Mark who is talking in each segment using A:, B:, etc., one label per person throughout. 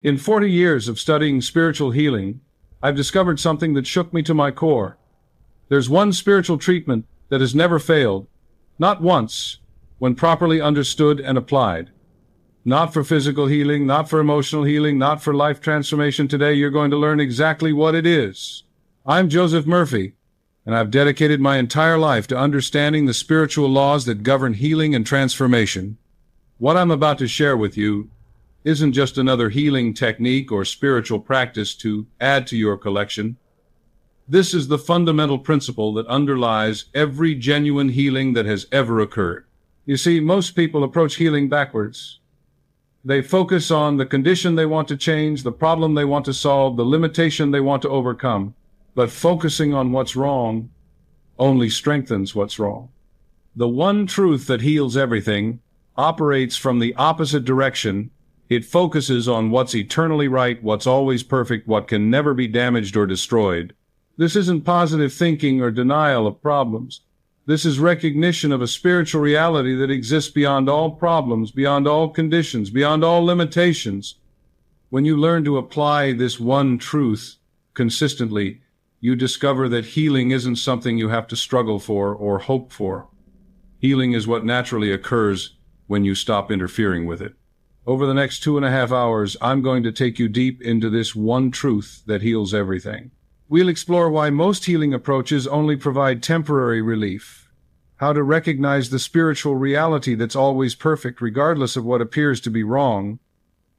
A: In 40 years of studying spiritual healing, I've discovered something that shook me to my core. There's one spiritual treatment that has never failed, not once, when properly understood and applied. Not for physical healing, not for emotional healing, not for life transformation. Today you're going to learn exactly what it is. I'm Joseph Murphy, and I've dedicated my entire life to understanding the spiritual laws that govern healing and transformation. What I'm about to share with you isn't just another healing technique or spiritual practice to add to your collection. This is the fundamental principle that underlies every genuine healing that has ever occurred. You see, most people approach healing backwards. They focus on the condition they want to change, the problem they want to solve, the limitation they want to overcome. But focusing on what's wrong only strengthens what's wrong. The one truth that heals everything operates from the opposite direction. It focuses on what's eternally right, what's always perfect, what can never be damaged or destroyed. This isn't positive thinking or denial of problems. This is recognition of a spiritual reality that exists beyond all problems, beyond all conditions, beyond all limitations. When you learn to apply this one truth consistently, you discover that healing isn't something you have to struggle for or hope for. Healing is what naturally occurs when you stop interfering with it. Over the next 2.5 hours, I'm going to take you deep into this one truth that heals everything. We'll explore why most healing approaches only provide temporary relief, how to recognize the spiritual reality that's always perfect regardless of what appears to be wrong,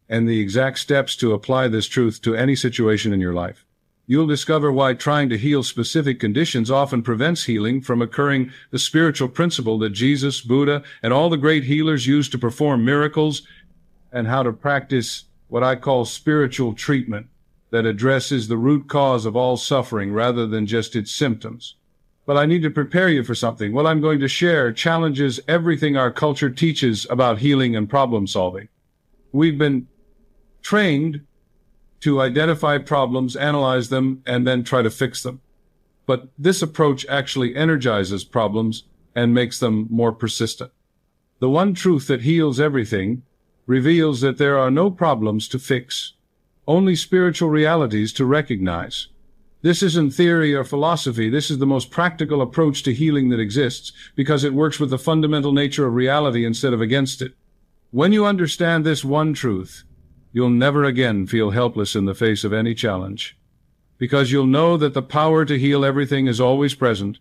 A: and the exact steps to apply this truth to any situation in your life. You'll discover why trying to heal specific conditions often prevents healing from occurring, the spiritual principle that Jesus, Buddha, and all the great healers used to perform miracles, and how to practice what I call spiritual treatment that addresses the root cause of all suffering rather than just its symptoms. But I need to prepare you for something. What I'm going to share challenges everything our culture teaches about healing and problem solving. We've been trained to identify problems, analyze them, and then try to fix them. But this approach actually energizes problems and makes them more persistent. The one truth that heals everything reveals that there are no problems to fix, only spiritual realities to recognize. This isn't theory or philosophy. This is the most practical approach to healing that exists because it works with the fundamental nature of reality instead of against it. When you understand this one truth, you'll never again feel helpless in the face of any challenge, because you'll know that the power to heal everything is always present,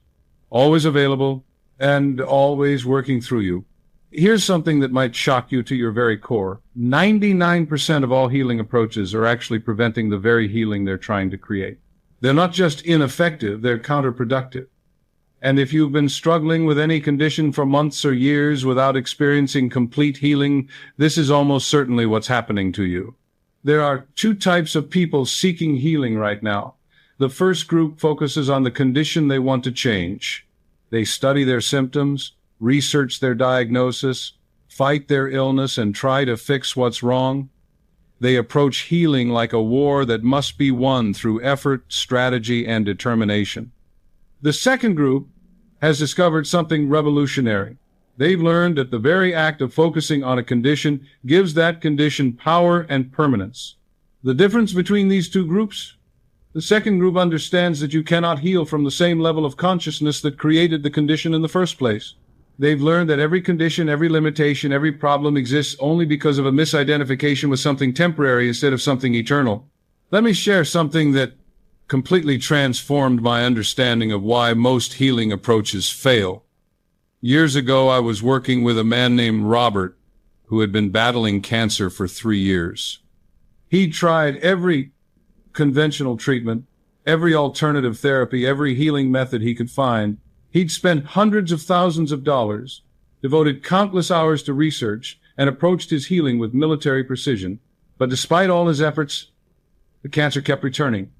A: always available, and always working through you. Here's something that might shock you to your very core. 99% of all healing approaches are actually preventing the very healing they're trying to create. They're not just ineffective, they're counterproductive. And if you've been struggling with any condition for months or years without experiencing complete healing, this is almost certainly what's happening to you. There are two types of people seeking healing right now. The first group focuses on the condition they want to change. They study their symptoms, research their diagnosis, fight their illness, and try to fix what's wrong. They approach healing like a war that must be won through effort, strategy, and determination. The second group has discovered something revolutionary. They've learned that the very act of focusing on a condition gives that condition power and permanence. The difference between these two groups? The second group understands that you cannot heal from the same level of consciousness that created the condition in the first place. They've learned that every condition, every limitation, every problem exists only because of a misidentification with something temporary instead of something eternal. Let me share something that completely transformed my understanding of why most healing approaches fail. Years ago, I was working with a man named Robert, who had been battling cancer for 3 years. He tried every conventional treatment, every alternative therapy, every healing method he could find. He'd spent hundreds of thousands of dollars, devoted countless hours to research, and approached his healing with military precision. But despite all his efforts, the cancer kept returning.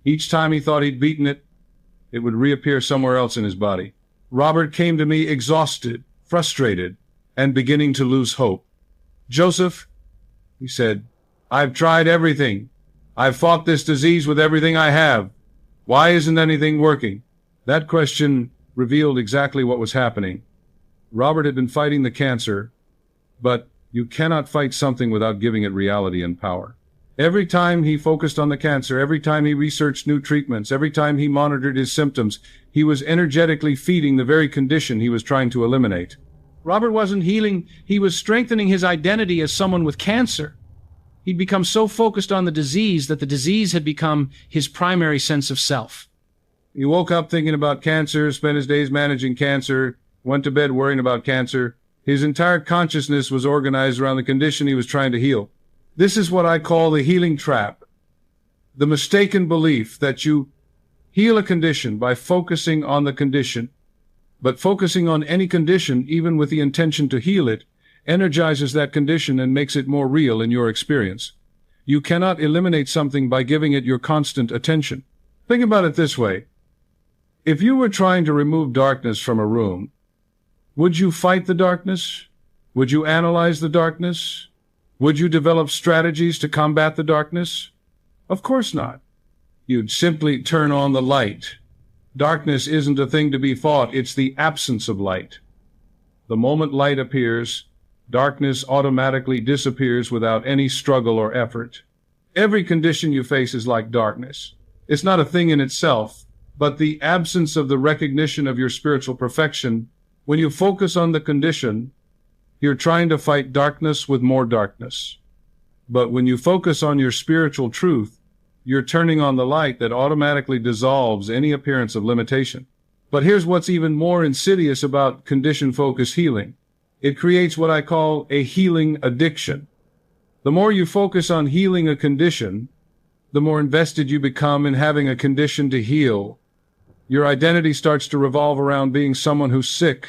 A: Each time he thought he'd beaten it, it would reappear somewhere else in his body. Robert came to me exhausted, frustrated, and beginning to lose hope. "Joseph," he said, "I've tried everything. I've fought this disease with everything I have. Why isn't anything working?" That question revealed exactly what was happening. Robert had been fighting the cancer, but you cannot fight something without giving it reality and power. Every time he focused on the cancer, every time he researched new treatments, every time he monitored his symptoms, he was energetically feeding the very condition he was trying to eliminate. Robert wasn't healing, he was strengthening his identity as someone with cancer. He'd become so focused on the disease that the disease had become his primary sense of self. He woke up thinking about cancer, spent his days managing cancer, went to bed worrying about cancer. His entire consciousness was organized around the condition he was trying to heal. This is what I call the healing trap. The mistaken belief that you heal a condition by focusing on the condition, but focusing on any condition, even with the intention to heal it, energizes that condition and makes it more real in your experience. You cannot eliminate something by giving it your constant attention. Think about it this way. If you were trying to remove darkness from a room, would you fight the darkness? Would you analyze the darkness? Would you develop strategies to combat the darkness? Of course not. You'd simply turn on the light. Darkness isn't a thing to be fought, it's the absence of light. The moment light appears, darkness automatically disappears without any struggle or effort. Every condition you face is like darkness. It's not a thing in itself, but the absence of the recognition of your spiritual perfection. When you focus on the condition, you're trying to fight darkness with more darkness. But when you focus on your spiritual truth, you're turning on the light that automatically dissolves any appearance of limitation. But here's what's even more insidious about condition-focused healing. It creates what I call a healing addiction. The more you focus on healing a condition, the more invested you become in having a condition to heal. Your identity starts to revolve around being someone who's sick,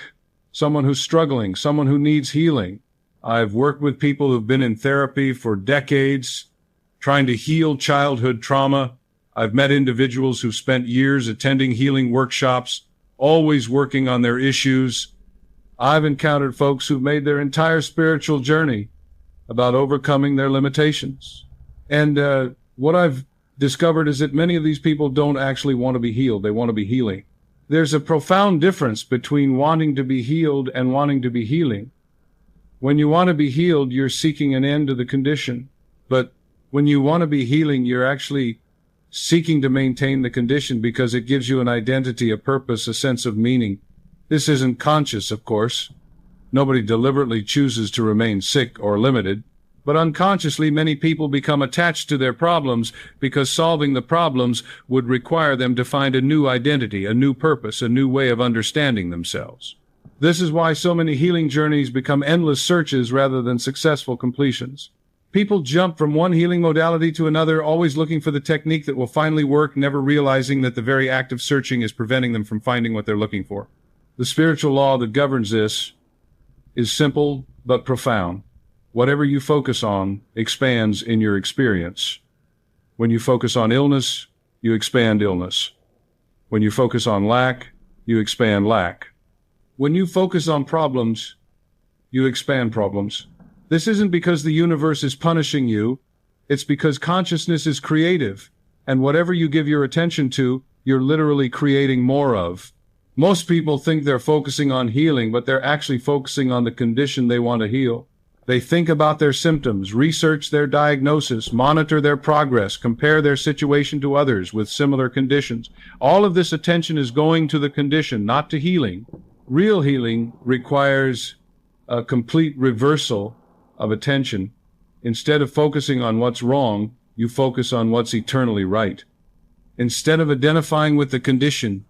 A: someone who's struggling, someone who needs healing. I've worked with people who've been in therapy for decades, trying to heal childhood trauma. I've met individuals who've spent years attending healing workshops, always working on their issues. I've encountered folks who've made their entire spiritual journey about overcoming their limitations. And what I've discovered is that many of these people don't actually want to be healed. They want to be healing. There's a profound difference between wanting to be healed and wanting to be healing. When you want to be healed, you're seeking an end to the condition. But when you want to be healing, you're actually seeking to maintain the condition because it gives you an identity, a purpose, a sense of meaning. This isn't conscious, of course. Nobody deliberately chooses to remain sick or limited. But unconsciously, many people become attached to their problems because solving the problems would require them to find a new identity, a new purpose, a new way of understanding themselves. This is why so many healing journeys become endless searches rather than successful completions. People jump from one healing modality to another, always looking for the technique that will finally work, never realizing that the very act of searching is preventing them from finding what they're looking for. The spiritual law that governs this is simple but profound. Whatever you focus on expands in your experience. When you focus on illness, you expand illness. When you focus on lack, you expand lack. When you focus on problems, you expand problems. This isn't because the universe is punishing you. It's because consciousness is creative, and whatever you give your attention to, you're literally creating more of. Most people think they're focusing on healing, but they're actually focusing on the condition they want to heal. They think about their symptoms, research their diagnosis, monitor their progress, compare their situation to others with similar conditions. All of this attention is going to the condition, not to healing. Real healing requires a complete reversal of attention. Instead of focusing on what's wrong, you focus on what's eternally right. Instead of identifying with the condition,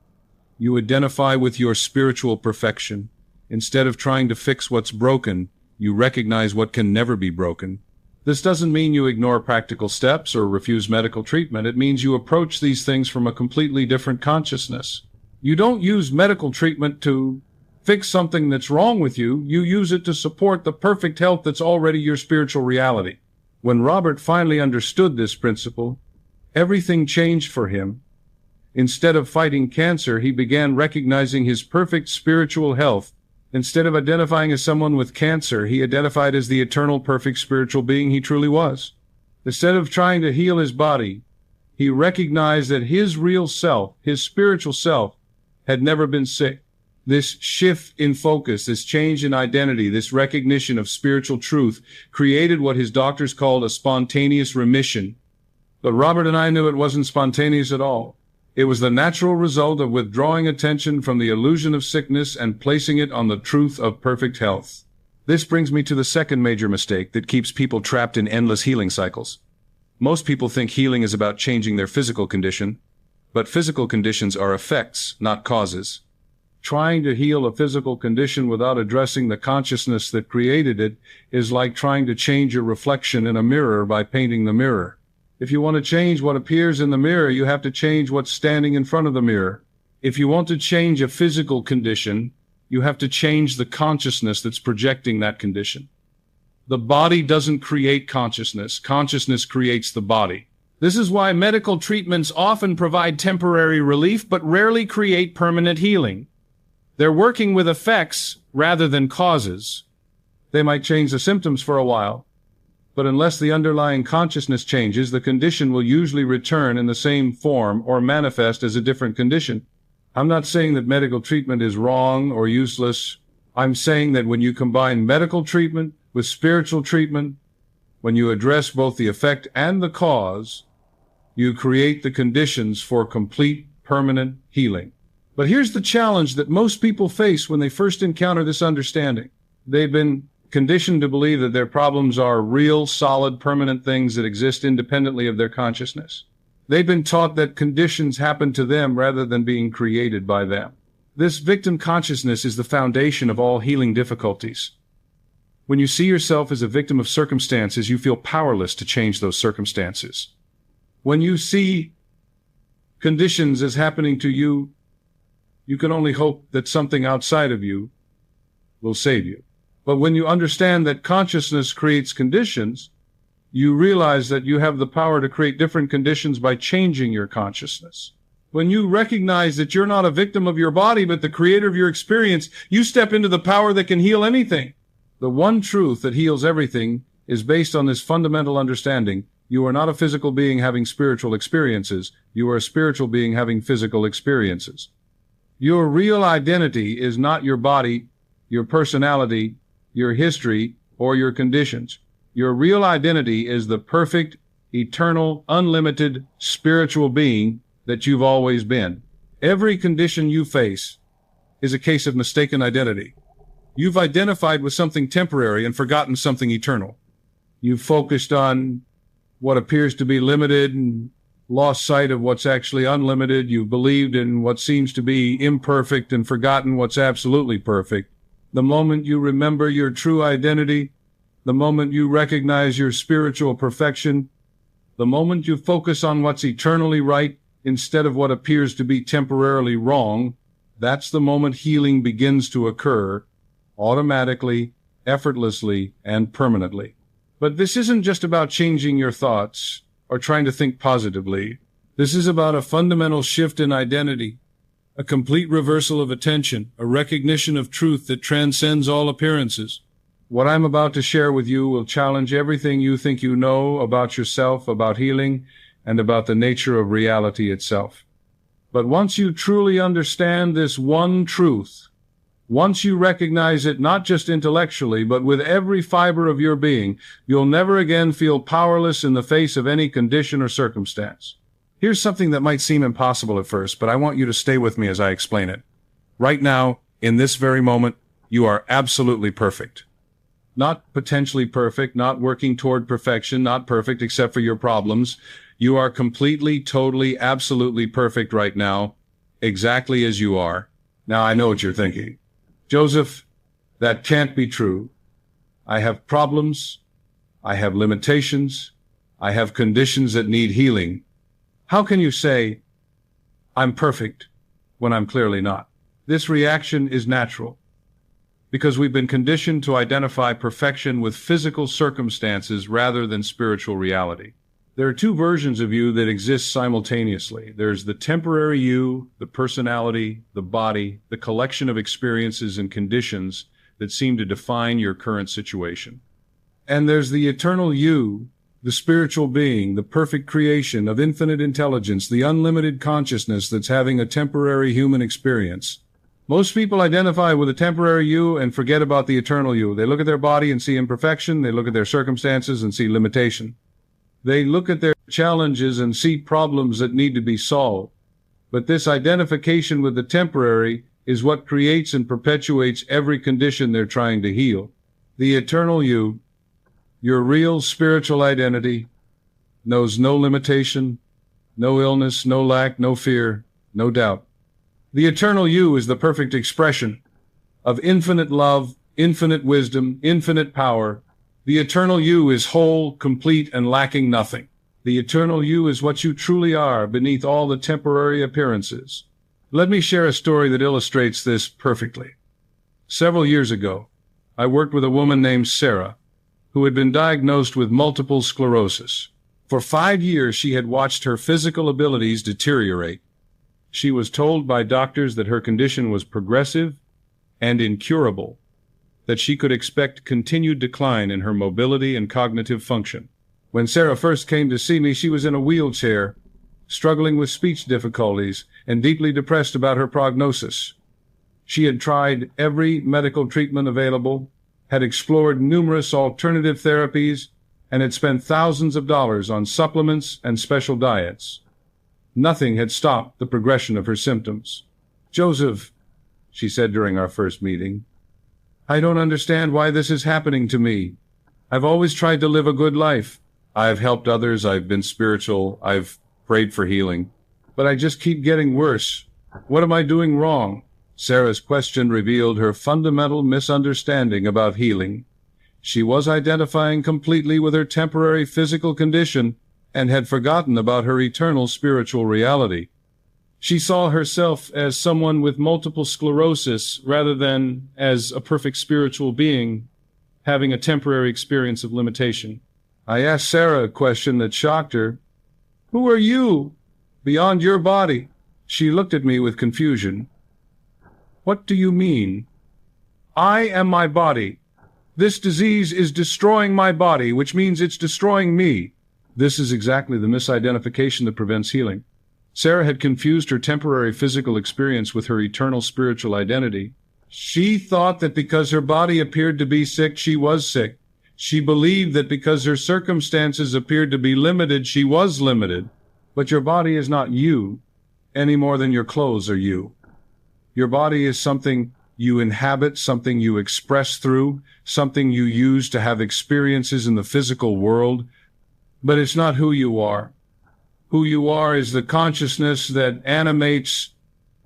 A: you identify with your spiritual perfection. Instead of trying to fix what's broken, you recognize what can never be broken. This doesn't mean you ignore practical steps or refuse medical treatment. It means you approach these things from a completely different consciousness. You don't use medical treatment to fix something that's wrong with you. You use it to support the perfect health that's already your spiritual reality. When Robert finally understood this principle, everything changed for him. Instead of fighting cancer, he began recognizing his perfect spiritual health. Instead of identifying as someone with cancer, he identified as the eternal, perfect spiritual being he truly was. Instead of trying to heal his body, he recognized that his real self, his spiritual self, had never been sick. This shift in focus, this change in identity, this recognition of spiritual truth created what his doctors called a spontaneous remission. But Robert and I knew it wasn't spontaneous at all. It was the natural result of withdrawing attention from the illusion of sickness and placing it on the truth of perfect health. This brings me to the second major mistake that keeps people trapped in endless healing cycles. Most people think healing is about changing their physical condition, but physical conditions are effects, not causes. Trying to heal a physical condition without addressing the consciousness that created it is like trying to change your reflection in a mirror by painting the mirror. If you want to change what appears in the mirror, you have to change what's standing in front of the mirror. If you want to change a physical condition, you have to change the consciousness that's projecting that condition. The body doesn't create consciousness. Consciousness creates the body. This is why medical treatments often provide temporary relief but rarely create permanent healing. They're working with effects rather than causes. They might change the symptoms for a while, but unless the underlying consciousness changes, the condition will usually return in the same form or manifest as a different condition. I'm not saying that medical treatment is wrong or useless. I'm saying that when you combine medical treatment with spiritual treatment, when you address both the effect and the cause, you create the conditions for complete, permanent healing. But here's the challenge that most people face when they first encounter this understanding. They've been conditioned to believe that their problems are real, solid, permanent things that exist independently of their consciousness. They've been taught that conditions happen to them rather than being created by them. This victim consciousness is the foundation of all healing difficulties. When you see yourself as a victim of circumstances, you feel powerless to change those circumstances. When you see conditions as happening to you, you can only hope that something outside of you will save you. But when you understand that consciousness creates conditions, you realize that you have the power to create different conditions by changing your consciousness. When you recognize that you're not a victim of your body, but the creator of your experience, you step into the power that can heal anything. The one truth that heals everything is based on this fundamental understanding. You are not a physical being having spiritual experiences. You are a spiritual being having physical experiences. Your real identity is not your body, your personality, your history, or your conditions. Your real identity is the perfect, eternal, unlimited spiritual being that you've always been. Every condition you face is a case of mistaken identity. You've identified with something temporary and forgotten something eternal. You've focused on what appears to be limited and lost sight of what's actually unlimited. You've believed in what seems to be imperfect and forgotten what's absolutely perfect. The moment you remember your true identity, the moment you recognize your spiritual perfection, the moment you focus on what's eternally right instead of what appears to be temporarily wrong, that's the moment healing begins to occur, automatically, effortlessly, and permanently. But this isn't just about changing your thoughts or trying to think positively. This is about a fundamental shift in identity, a complete reversal of attention, a recognition of truth that transcends all appearances. What I'm about to share with you will challenge everything you think you know about yourself, about healing, and about the nature of reality itself. But once you truly understand this one truth, once you recognize it not just intellectually, but with every fiber of your being, you'll never again feel powerless in the face of any condition or circumstance. Here's something that might seem impossible at first, but I want you to stay with me as I explain it. Right now, in this very moment, you are absolutely perfect. Not potentially perfect, not working toward perfection, not perfect except for your problems. You are completely, totally, absolutely perfect right now, exactly as you are. Now I know what you're thinking. Joseph, that can't be true. I have problems. I have limitations. I have conditions that need healing. How can you say, I'm perfect, when I'm clearly not? This reaction is natural, because we've been conditioned to identify perfection with physical circumstances rather than spiritual reality. There are two versions of you that exist simultaneously. There's the temporary you, the personality, the body, the collection of experiences and conditions that seem to define your current situation. And there's the eternal you, the spiritual being, the perfect creation of infinite intelligence, the unlimited consciousness that's having a temporary human experience. Most people identify with a temporary you and forget about the eternal you. They look at their body and see imperfection. They look at their circumstances and see limitation. They look at their challenges and see problems that need to be solved. But this identification with the temporary is what creates and perpetuates every condition they're trying to heal. The eternal you, your real spiritual identity, knows no limitation, no illness, no lack, no fear, no doubt. The eternal you is the perfect expression of infinite love, infinite wisdom, infinite power. The eternal you is whole, complete, and lacking nothing. The eternal you is what you truly are beneath all the temporary appearances. Let me share a story that illustrates this perfectly. Several years ago, I worked with a woman named Sarah, who had been diagnosed with multiple sclerosis. For 5 years, she had watched her physical abilities deteriorate. She was told by doctors that her condition was progressive and incurable, that she could expect continued decline in her mobility and cognitive function. When Sarah first came to see me, she was in a wheelchair, struggling with speech difficulties and deeply depressed about her prognosis. She had tried every medical treatment available, had explored numerous alternative therapies, and had spent thousands of dollars on supplements and special diets. Nothing had stopped the progression of her symptoms. "Joseph," she said during our first meeting, "I don't understand why this is happening to me. I've always tried to live a good life. I've helped others, I've been spiritual, I've prayed for healing, but I just keep getting worse. What am I doing wrong?" Sarah's question revealed her fundamental misunderstanding about healing. She was identifying completely with her temporary physical condition and had forgotten about her eternal spiritual reality. She saw herself as someone with multiple sclerosis rather than as a perfect spiritual being having a temporary experience of limitation. I asked Sarah a question that shocked her. "Who are you beyond your body?" She looked at me with confusion. "What do you mean?" "I am my body. This disease is destroying my body, which means it's destroying me." This is exactly the misidentification that prevents healing. Sarah had confused her temporary physical experience with her eternal spiritual identity. She thought that because her body appeared to be sick, she was sick. She believed that because her circumstances appeared to be limited, she was limited. But your body is not you, any more than your clothes are you. Your body is something you inhabit, something you express through, something you use to have experiences in the physical world. But it's not who you are. Who you are is the consciousness that animates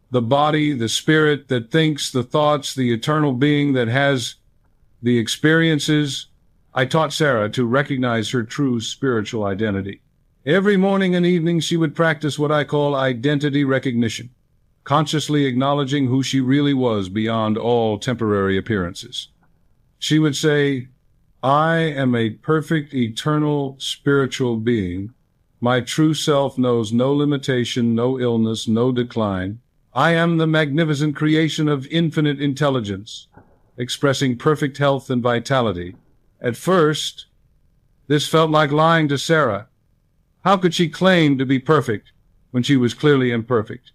A: the body, the spirit that thinks, the thoughts, the eternal being that has the experiences. I taught Sarah to recognize her true spiritual identity. Every morning and evening she would practice what I call identity recognition, consciously acknowledging who she really was beyond all temporary appearances. She would say, "I am a perfect, eternal, spiritual being. My true self knows no limitation, no illness, no decline. I am the magnificent creation of infinite intelligence, expressing perfect health and vitality." At first, this felt like lying to Sarah. How could she claim to be perfect when she was clearly imperfect?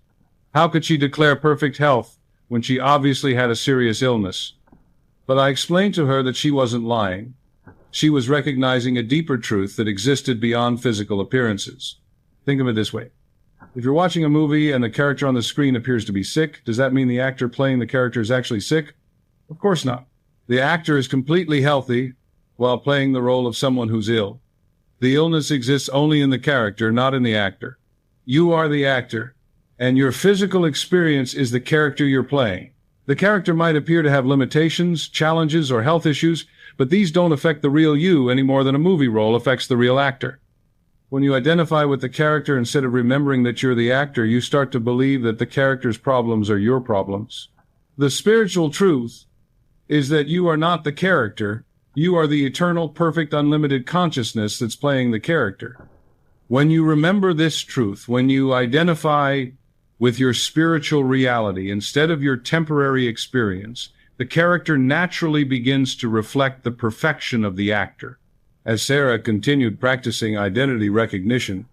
A: How could she declare perfect health when she obviously had a serious illness? But I explained to her that she wasn't lying. She was recognizing a deeper truth that existed beyond physical appearances. Think of it this way. If you're watching a movie and the character on the screen appears to be sick, does that mean the actor playing the character is actually sick? Of course not. The actor is completely healthy while playing the role of someone who's ill. The illness exists only in the character, not in the actor. You are the actor, and your physical experience is the character you're playing. The character might appear to have limitations, challenges, or health issues, but these don't affect the real you any more than a movie role affects the real actor. When you identify with the character instead of remembering that you're the actor, you start to believe that the character's problems are your problems. The spiritual truth is that you are not the character. You are the eternal, perfect, unlimited consciousness that's playing the character. When you remember this truth, when you identify with your spiritual reality instead of your temporary experience, the character naturally begins to reflect the perfection of the actor. As Sarah continued practicing identity recognition,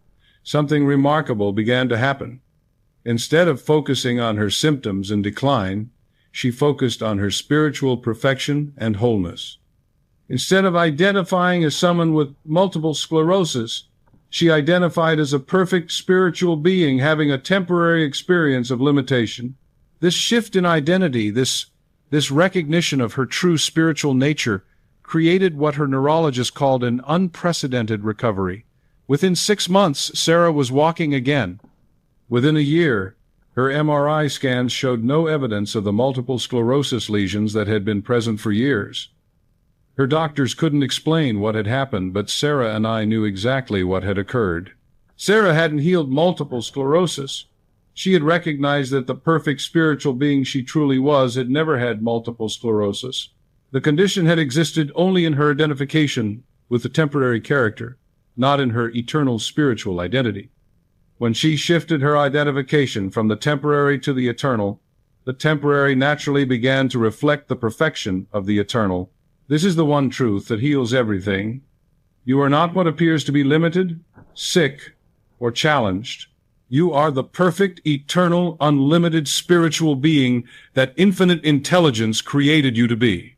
A: something remarkable began to happen. Instead of focusing on her symptoms and decline, she focused on her spiritual perfection and wholeness. Instead of identifying as someone with multiple sclerosis, she identified as a perfect spiritual being having a temporary experience of limitation. This shift in identity, this recognition of her true spiritual nature, created what her neurologist called an unprecedented recovery. Within 6 months, Sarah was walking again. Within a year, her MRI scans showed no evidence of the multiple sclerosis lesions that had been present for years. Her doctors couldn't explain what had happened, but Sarah and I knew exactly what had occurred. Sarah hadn't healed multiple sclerosis. She had recognized that the perfect spiritual being she truly was had never had multiple sclerosis. The condition had existed only in her identification with the temporary character, not in her eternal spiritual identity. When she shifted her identification from the temporary to the eternal, the temporary naturally began to reflect the perfection of the eternal. This is the one truth that heals everything. You are not what appears to be limited, sick, or challenged. You are the perfect, eternal, unlimited spiritual being that infinite intelligence created you to be.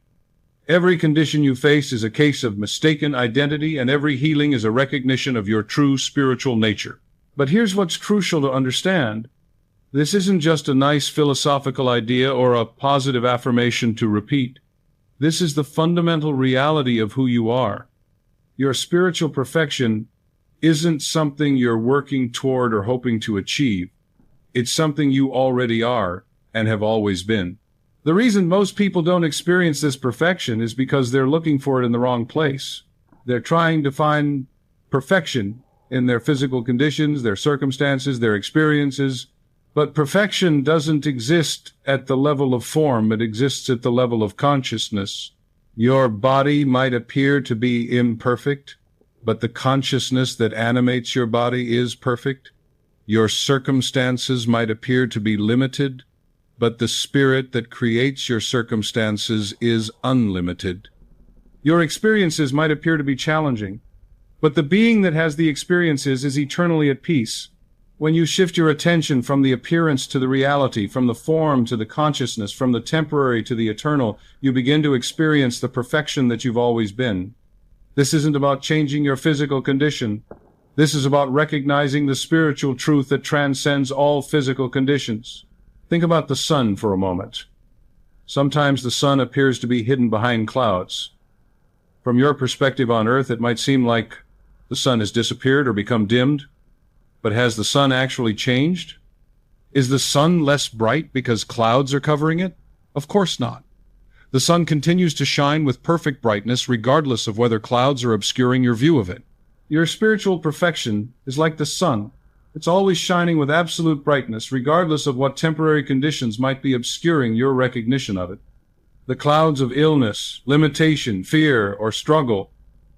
A: Every condition you face is a case of mistaken identity, and every healing is a recognition of your true spiritual nature. But here's what's crucial to understand. This isn't just a nice philosophical idea or a positive affirmation to repeat. This is the fundamental reality of who you are. Your spiritual perfection isn't something you're working toward or hoping to achieve. It's something you already are and have always been. The reason most people don't experience this perfection is because they're looking for it in the wrong place. They're trying to find perfection in their physical conditions, their circumstances, their experiences. But perfection doesn't exist at the level of form, it exists at the level of consciousness. Your body might appear to be imperfect, but the consciousness that animates your body is perfect. Your circumstances might appear to be limited, but the spirit that creates your circumstances is unlimited. Your experiences might appear to be challenging, but the being that has the experiences is eternally at peace. When you shift your attention from the appearance to the reality, from the form to the consciousness, from the temporary to the eternal, you begin to experience the perfection that you've always been. This isn't about changing your physical condition. This is about recognizing the spiritual truth that transcends all physical conditions. Think about the sun for a moment. Sometimes the sun appears to be hidden behind clouds. From your perspective on Earth, it might seem like the sun has disappeared or become dimmed. But has the sun actually changed? Is the sun less bright because clouds are covering it? Of course not. The sun continues to shine with perfect brightness regardless of whether clouds are obscuring your view of it. Your spiritual perfection is like the sun. It's always shining with absolute brightness regardless of what temporary conditions might be obscuring your recognition of it. The clouds of illness, limitation, fear, or struggle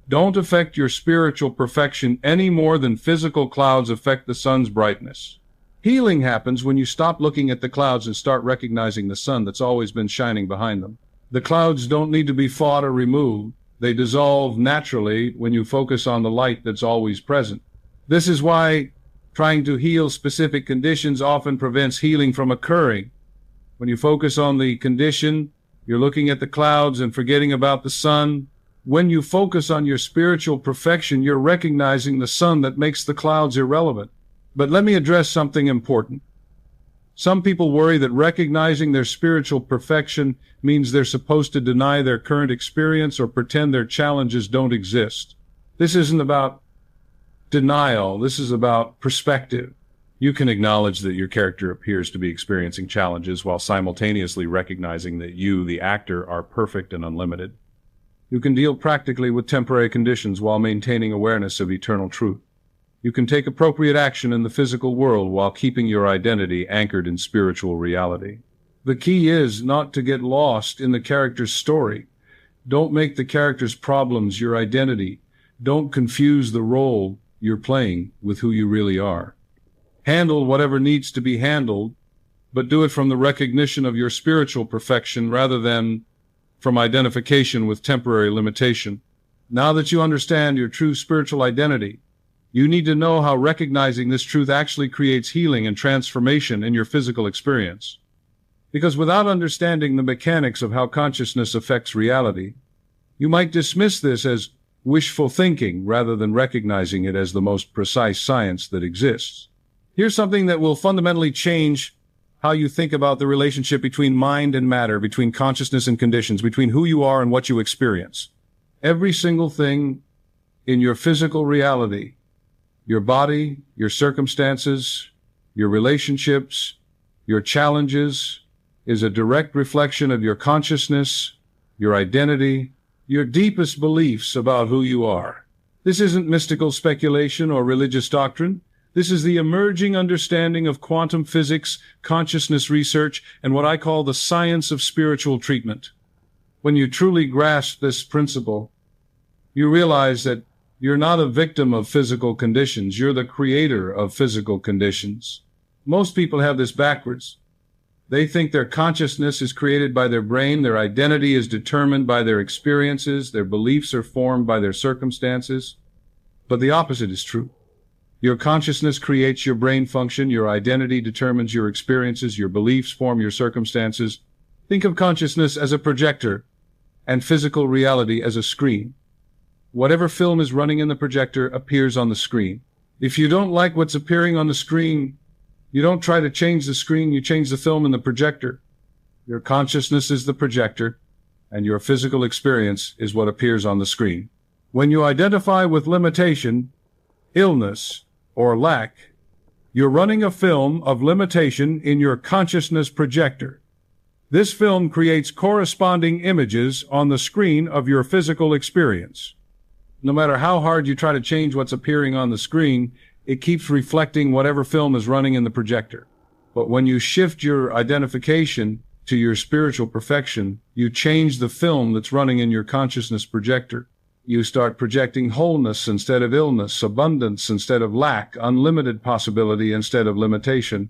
A: don't affect your spiritual perfection any more than physical clouds affect the sun's brightness. Healing happens when you stop looking at the clouds and start recognizing the sun that's always been shining behind them. The clouds don't need to be fought or removed. They dissolve naturally when you focus on the light that's always present. This is why trying to heal specific conditions often prevents healing from occurring. When you focus on the condition, you're looking at the clouds and forgetting about the sun. When you focus on your spiritual perfection, you're recognizing the sun that makes the clouds irrelevant. But let me address something important. Some people worry that recognizing their spiritual perfection means they're supposed to deny their current experience or pretend their challenges don't exist. This isn't about denial. This is about perspective. You can acknowledge that your character appears to be experiencing challenges while simultaneously recognizing that you, the actor, are perfect and unlimited. You can deal practically with temporary conditions while maintaining awareness of eternal truth. You can take appropriate action in the physical world while keeping your identity anchored in spiritual reality. The key is not to get lost in the character's story. Don't make the character's problems your identity. Don't confuse the role you're playing with who you really are. Handle whatever needs to be handled, but do it from the recognition of your spiritual perfection rather than from identification with temporary limitation. Now that you understand your true spiritual identity, you need to know how recognizing this truth actually creates healing and transformation in your physical experience. Because without understanding the mechanics of how consciousness affects reality, you might dismiss this as wishful thinking rather than recognizing it as the most precise science that exists. Here's something that will fundamentally change how you think about the relationship between mind and matter, between consciousness and conditions, between who you are and what you experience. Every single thing in your physical reality, your body, your circumstances, your relationships, your challenges, is a direct reflection of your consciousness, your identity, your deepest beliefs about who you are. This isn't mystical speculation or religious doctrine. This is the emerging understanding of quantum physics, consciousness research, and what I call the science of spiritual treatment. When you truly grasp this principle, you realize that you're not a victim of physical conditions. You're the creator of physical conditions. Most people have this backwards. They think their consciousness is created by their brain, their identity is determined by their experiences, their beliefs are formed by their circumstances. But the opposite is true. Your consciousness creates your brain function, your identity determines your experiences, your beliefs form your circumstances. Think of consciousness as a projector and physical reality as a screen. Whatever film is running in the projector appears on the screen. If you don't like what's appearing on the screen, you don't try to change the screen, you change the film in the projector. Your consciousness is the projector, and your physical experience is what appears on the screen. When you identify with limitation, illness, or lack, you're running a film of limitation in your consciousness projector. This film creates corresponding images on the screen of your physical experience. No matter how hard you try to change what's appearing on the screen, it keeps reflecting whatever film is running in the projector. But when you shift your identification to your spiritual perfection, you change the film that's running in your consciousness projector. You start projecting wholeness instead of illness, abundance instead of lack, unlimited possibility instead of limitation.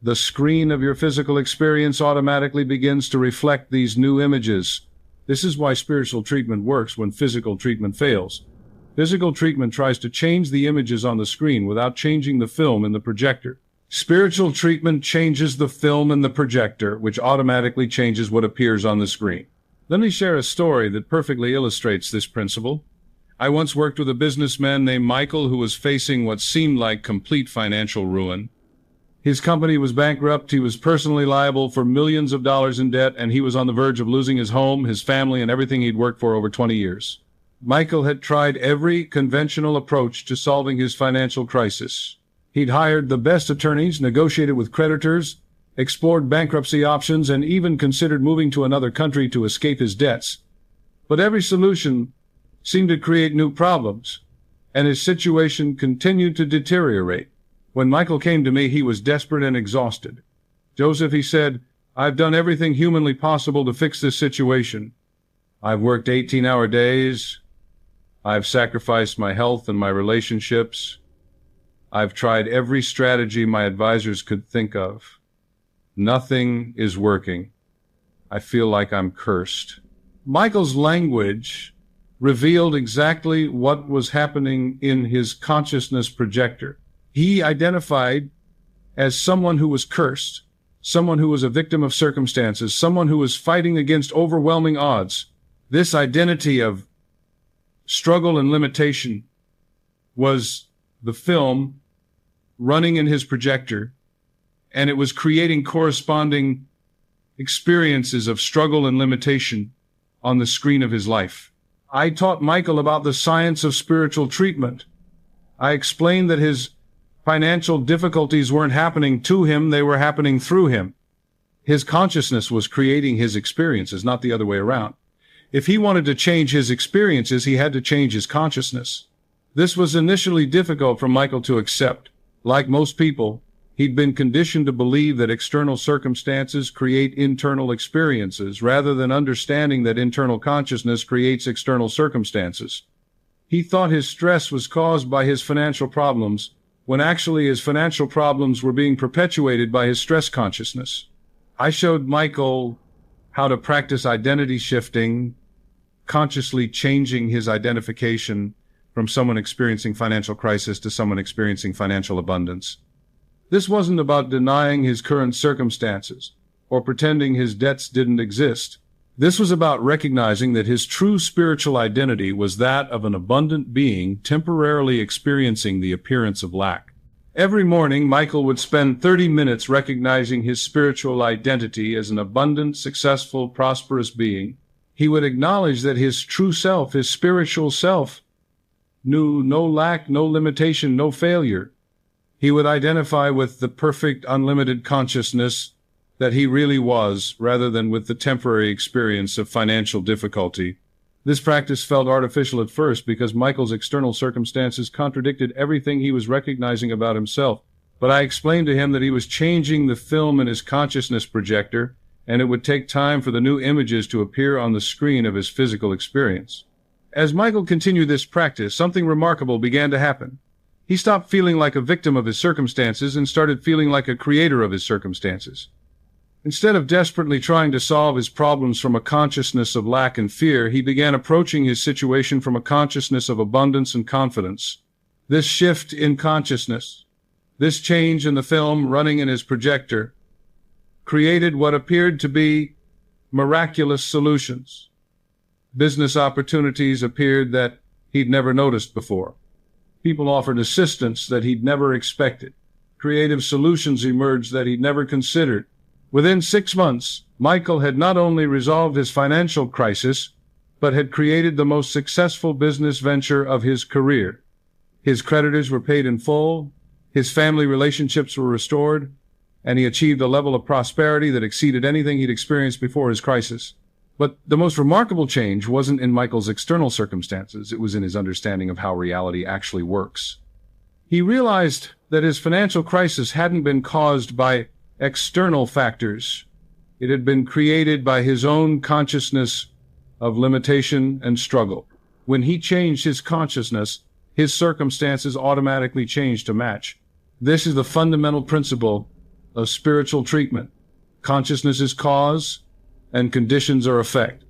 A: The screen of your physical experience automatically begins to reflect these new images. This is why spiritual treatment works when physical treatment fails. Physical treatment tries to change the images on the screen without changing the film in the projector. Spiritual treatment changes the film in the projector, which automatically changes what appears on the screen. Let me share a story that perfectly illustrates this principle. I once worked with a businessman named Michael who was facing what seemed like complete financial ruin. His company was bankrupt, he was personally liable for millions of dollars in debt, and he was on the verge of losing his home, his family, and everything he'd worked for over 20 years. Michael had tried every conventional approach to solving his financial crisis. He'd hired the best attorneys, negotiated with creditors, explored bankruptcy options, and even considered moving to another country to escape his debts. But every solution seemed to create new problems, and his situation continued to deteriorate. When Michael came to me, he was desperate and exhausted. "Joseph," he said, "I've done everything humanly possible to fix this situation. I've worked 18-hour days. I've sacrificed my health and my relationships. I've tried every strategy my advisors could think of. Nothing is working. I feel like I'm cursed." Michael's language revealed exactly what was happening in his consciousness projector. He identified as someone who was cursed, someone who was a victim of circumstances, someone who was fighting against overwhelming odds. This identity of struggle and limitation was the film running in his projector, and it was creating corresponding experiences of struggle and limitation on the screen of his life. I taught Michael about the science of spiritual treatment. I explained that his financial difficulties weren't happening to him, they were happening through him. His consciousness was creating his experiences, not the other way around. If he wanted to change his experiences, he had to change his consciousness. This was initially difficult for Michael to accept. Like most people, he'd been conditioned to believe that external circumstances create internal experiences, rather than understanding that internal consciousness creates external circumstances. He thought his stress was caused by his financial problems, when actually his financial problems were being perpetuated by his stress consciousness. I showed Michael how to practice identity shifting, consciously changing his identification from someone experiencing financial crisis to someone experiencing financial abundance. This wasn't about denying his current circumstances. or pretending his debts didn't exist. This was about recognizing that his true spiritual identity was that of an abundant being temporarily experiencing the appearance of lack. Every morning, Michael would spend 30 minutes recognizing his spiritual identity as an abundant, successful, prosperous being. He would acknowledge that his true self, his spiritual self, knew no lack, no limitation, no failure. He would identify with the perfect, unlimited consciousness that he really was, rather than with the temporary experience of financial difficulty. This practice felt artificial at first because Michael's external circumstances contradicted everything he was recognizing about himself. But I explained to him that he was changing the film in his consciousness projector, and it would take time for the new images to appear on the screen of his physical experience. As Michael continued this practice, something remarkable began to happen. He stopped feeling like a victim of his circumstances and started feeling like a creator of his circumstances. Instead of desperately trying to solve his problems from a consciousness of lack and fear, he began approaching his situation from a consciousness of abundance and confidence. This shift in consciousness, this change in the film running in his projector, created what appeared to be miraculous solutions. Business opportunities appeared that he'd never noticed before. People offered assistance that he'd never expected. Creative solutions emerged that he'd never considered. Within 6 months, Michael had not only resolved his financial crisis, but had created the most successful business venture of his career. His creditors were paid in full, his family relationships were restored, and he achieved a level of prosperity that exceeded anything he'd experienced before his crisis. But the most remarkable change wasn't in Michael's external circumstances, it was in his understanding of how reality actually works. He realized that his financial crisis hadn't been caused by external factors. It had been created by his own consciousness of limitation and struggle. When he changed his consciousness, his circumstances automatically changed to match. This is the fundamental principle of spiritual treatment. Consciousness is cause, and conditions are effect.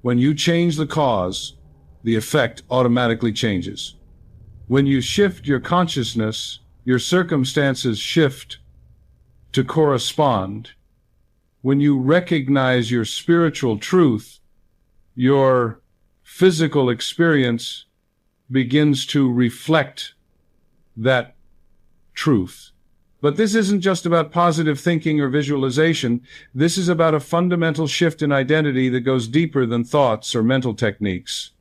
A: When you change the cause, the effect automatically changes. When you shift your consciousness, your circumstances shift to correspond. When you recognize your spiritual truth, your physical experience begins to reflect that truth. But this isn't just about positive thinking or visualization. This is about a fundamental shift in identity that goes deeper than thoughts or mental techniques.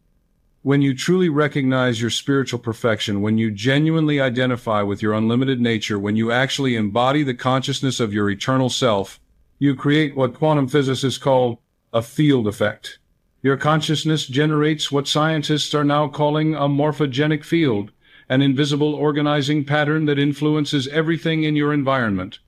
A: When you truly recognize your spiritual perfection, when you genuinely identify with your unlimited nature, when you actually embody the consciousness of your eternal self, you create what quantum physicists call a field effect. Your consciousness generates what scientists are now calling a morphogenic field, an invisible organizing pattern that influences everything in your environment.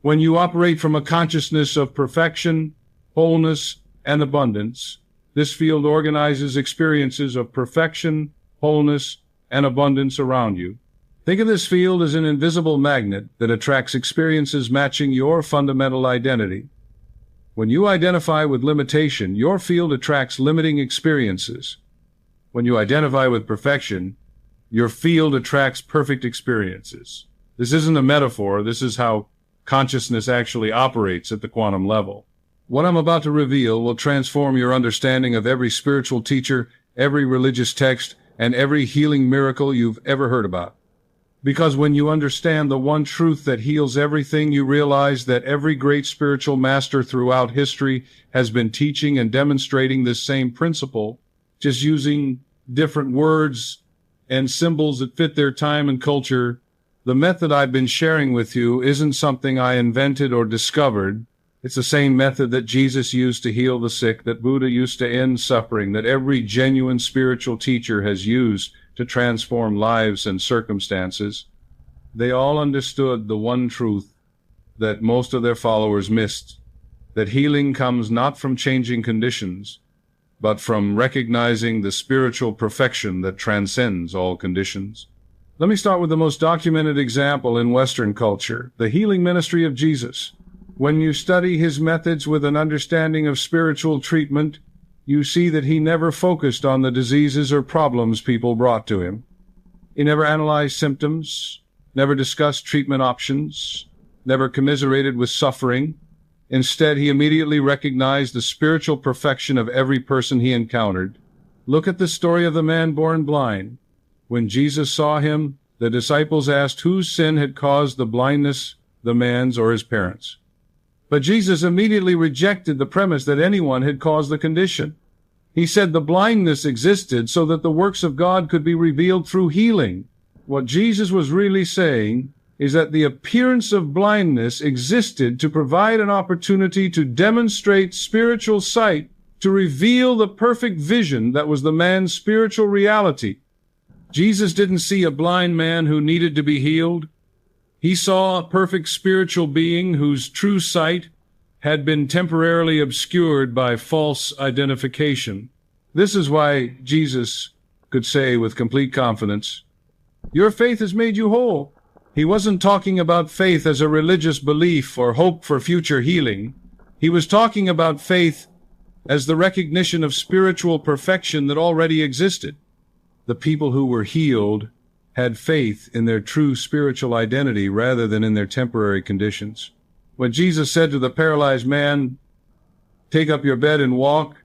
A: When you operate from a consciousness of perfection, wholeness, and abundance, this field organizes experiences of perfection, wholeness, and abundance around you. Think of this field as an invisible magnet that attracts experiences matching your fundamental identity. When you identify with limitation, your field attracts limiting experiences. When you identify with perfection, your field attracts perfect experiences. This isn't a metaphor. This is how consciousness actually operates at the quantum level. What I'm about to reveal will transform your understanding of every spiritual teacher, every religious text, and every healing miracle you've ever heard about. Because when you understand the one truth that heals everything, you realize that every great spiritual master throughout history has been teaching and demonstrating this same principle, just using different words and symbols that fit their time and culture. The method I've been sharing with you isn't something I invented or discovered. It's the same method that Jesus used to heal the sick, that Buddha used to end suffering, that every genuine spiritual teacher has used to transform lives and circumstances. They all understood the one truth that most of their followers missed, that healing comes not from changing conditions, but from recognizing the spiritual perfection that transcends all conditions. Let me start with the most documented example in Western culture, the healing ministry of Jesus. When you study his methods with an understanding of spiritual treatment, you see that he never focused on the diseases or problems people brought to him. He never analyzed symptoms, never discussed treatment options, never commiserated with suffering. Instead, he immediately recognized the spiritual perfection of every person he encountered. Look at the story of the man born blind. When Jesus saw him, the disciples asked whose sin had caused the blindness, the man's or his parents'. But Jesus immediately rejected the premise that anyone had caused the condition. He said the blindness existed so that the works of God could be revealed through healing. What Jesus was really saying is that the appearance of blindness existed to provide an opportunity to demonstrate spiritual sight, to reveal the perfect vision that was the man's spiritual reality. Jesus didn't see a blind man who needed to be healed. He saw a perfect spiritual being whose true sight had been temporarily obscured by false identification. This is why Jesus could say with complete confidence, "Your faith has made you whole." He wasn't talking about faith as a religious belief or hope for future healing. He was talking about faith as the recognition of spiritual perfection that already existed. The people who were healed had faith in their true spiritual identity rather than in their temporary conditions. When Jesus said to the paralyzed man, "Take up your bed and walk,"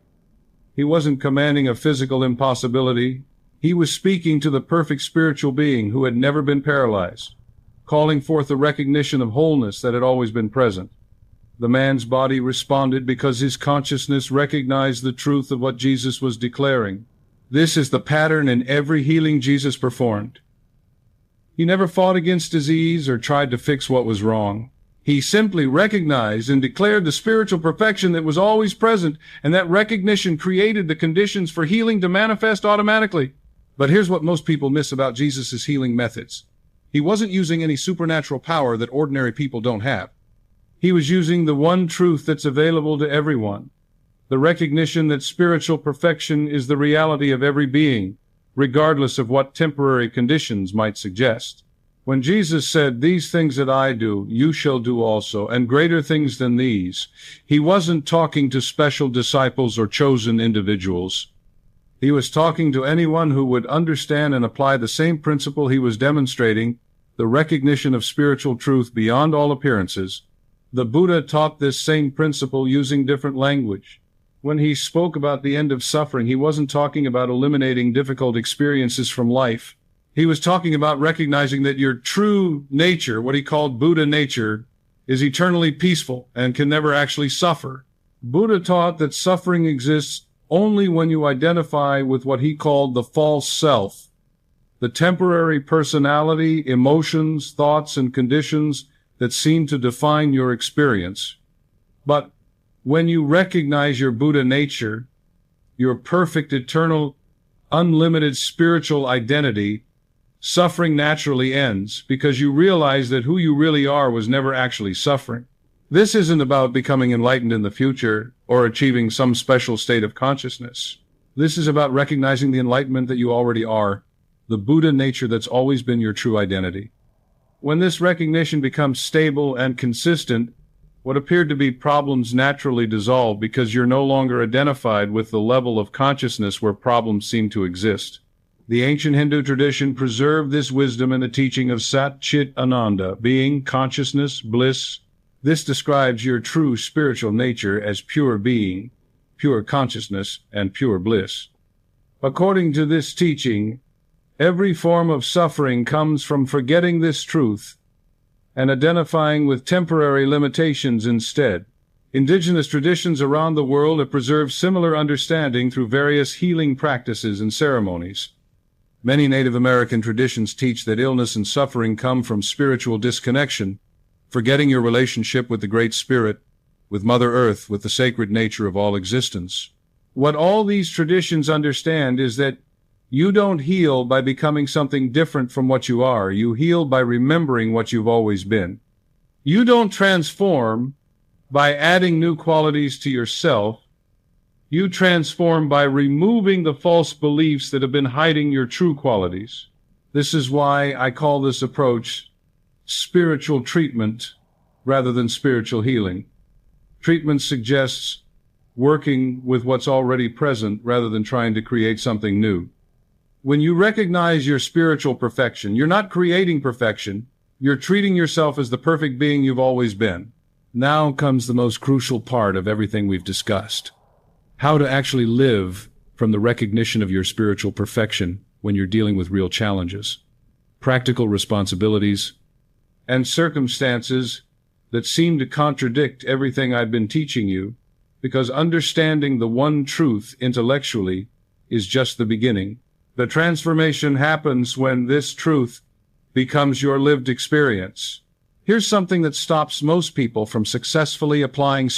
A: he wasn't commanding a physical impossibility. He was speaking to the perfect spiritual being who had never been paralyzed, calling forth the recognition of wholeness that had always been present. The man's body responded because his consciousness recognized the truth of what Jesus was declaring. This is the pattern in every healing Jesus performed. He never fought against disease or tried to fix what was wrong. He simply recognized and declared the spiritual perfection that was always present, and that recognition created the conditions for healing to manifest automatically. But here's what most people miss about Jesus' healing methods. He wasn't using any supernatural power that ordinary people don't have. He was using the one truth that's available to everyone, the recognition that spiritual perfection is the reality of every being, regardless of what temporary conditions might suggest. When Jesus said, "These things that I do, you shall do also, and greater things than these," he wasn't talking to special disciples or chosen individuals. He was talking to anyone who would understand and apply the same principle he was demonstrating, the recognition of spiritual truth beyond all appearances. The Buddha taught this same principle using different language. When he spoke about the end of suffering, he wasn't talking about eliminating difficult experiences from life. He was talking about recognizing that your true nature, what he called Buddha nature, is eternally peaceful and can never actually suffer. Buddha taught that suffering exists only when you identify with what he called the false self, the temporary personality, emotions, thoughts, and conditions that seem to define your experience. But when you recognize your Buddha nature, your perfect, eternal, unlimited spiritual identity, suffering naturally ends because you realize that who you really are was never actually suffering. This isn't about becoming enlightened in the future or achieving some special state of consciousness. This is about recognizing the enlightenment that you already are, the Buddha nature that's always been your true identity. When this recognition becomes stable and consistent, what appeared to be problems naturally dissolve because you're no longer identified with the level of consciousness where problems seem to exist. The ancient Hindu tradition preserved this wisdom in the teaching of Sat Chit Ananda, being, consciousness, bliss. This describes your true spiritual nature as pure being, pure consciousness, and pure bliss. According to this teaching, every form of suffering comes from forgetting this truth and identifying with temporary limitations instead. Indigenous traditions around the world have preserved similar understanding through various healing practices and ceremonies. Many Native American traditions teach that illness and suffering come from spiritual disconnection, forgetting your relationship with the Great Spirit, with Mother Earth, with the sacred nature of all existence. What all these traditions understand is that you don't heal by becoming something different from what you are. You heal by remembering what you've always been. You don't transform by adding new qualities to yourself. You transform by removing the false beliefs that have been hiding your true qualities. This is why I call this approach spiritual treatment rather than spiritual healing. Treatment suggests working with what's already present rather than trying to create something new. When you recognize your spiritual perfection, you're not creating perfection. You're treating yourself as the perfect being you've always been. Now comes the most crucial part of everything we've discussed. How to actually live from the recognition of your spiritual perfection when you're dealing with real challenges, practical responsibilities, and circumstances that seem to contradict everything I've been teaching you, because understanding the one truth intellectually is just the beginning. The transformation happens when this truth becomes your lived experience. Here's something that stops most people from successfully applying